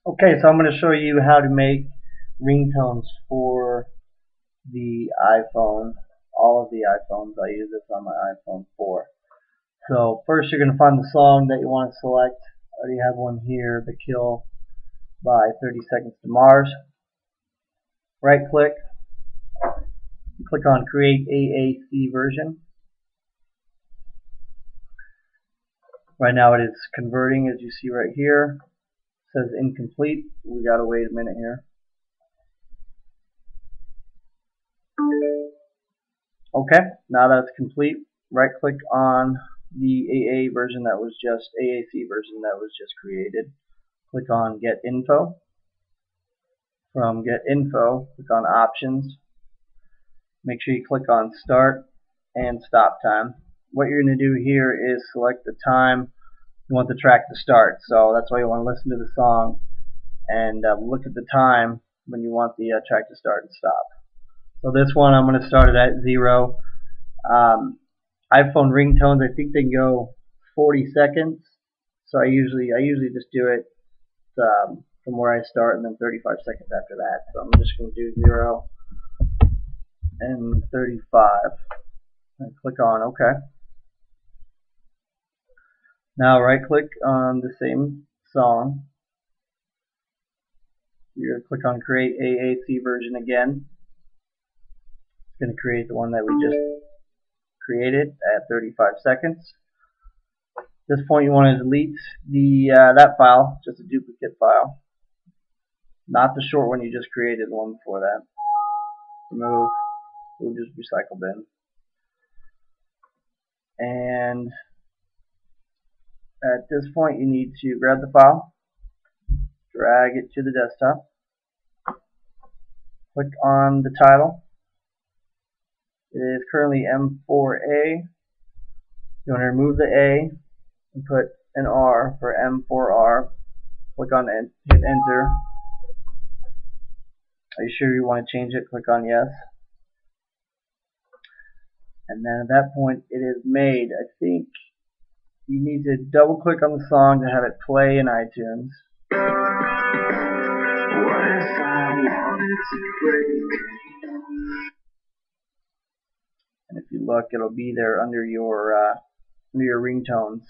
Okay, so I'm going to show you how to make ringtones for the iPhone, all of the iPhones. I use this on my iPhone 4. So first you're going to find the song that you want to select. I already have one here, The Kill by 30 Seconds to Mars. Right click, click on Create AAC Version. Right now it is converting, as you see right here. It says incomplete. We got to wait a minute here. Okay, now that's complete. Right click on the AA version that was just AAC version that was just created. Click on Get Info. From Get Info, click on Options. Make sure you click on Start and Stop Time. What you're going to do here is select the time you want the track to start. So that's why you want to listen to the song and look at the time when you want the track to start and stop. So this one I'm going to start it at 0. iPhone ringtones, I think they go 40 seconds. So I usually just do it from where I start and then 35 seconds after that. So I'm just going to do 0 and 35 and click on OK. Now right click on the same song. You're going to click on Create AAC Version again. It's going to create the one that we just created at 35 seconds. At this point you want to delete that file, just a duplicate file. Not the short one you just created, the one before that. Remove, we'll just recycle bin. And at this point you need to grab the file, drag it to the desktop, click on the title. It is currently M4A. You want to remove the A and put an R for M4R. Click on it, hit enter. Are you sure you want to change it? Click on yes. And then at that point it is made. I think you need to double click on the song to have it play in iTunes. What if I wanted to break? And if you look, it'll be there under your ringtones.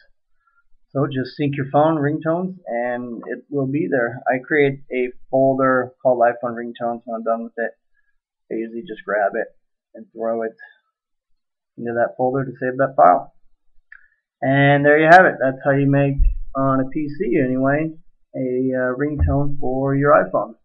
So just sync your phone ringtones and it will be there. I create a folder called iPhone ringtones when I'm done with it. I usually just grab it and throw it into that folder to save that file. And there you have it. That's how you make, on a PC anyway, a ringtone for your iPhone.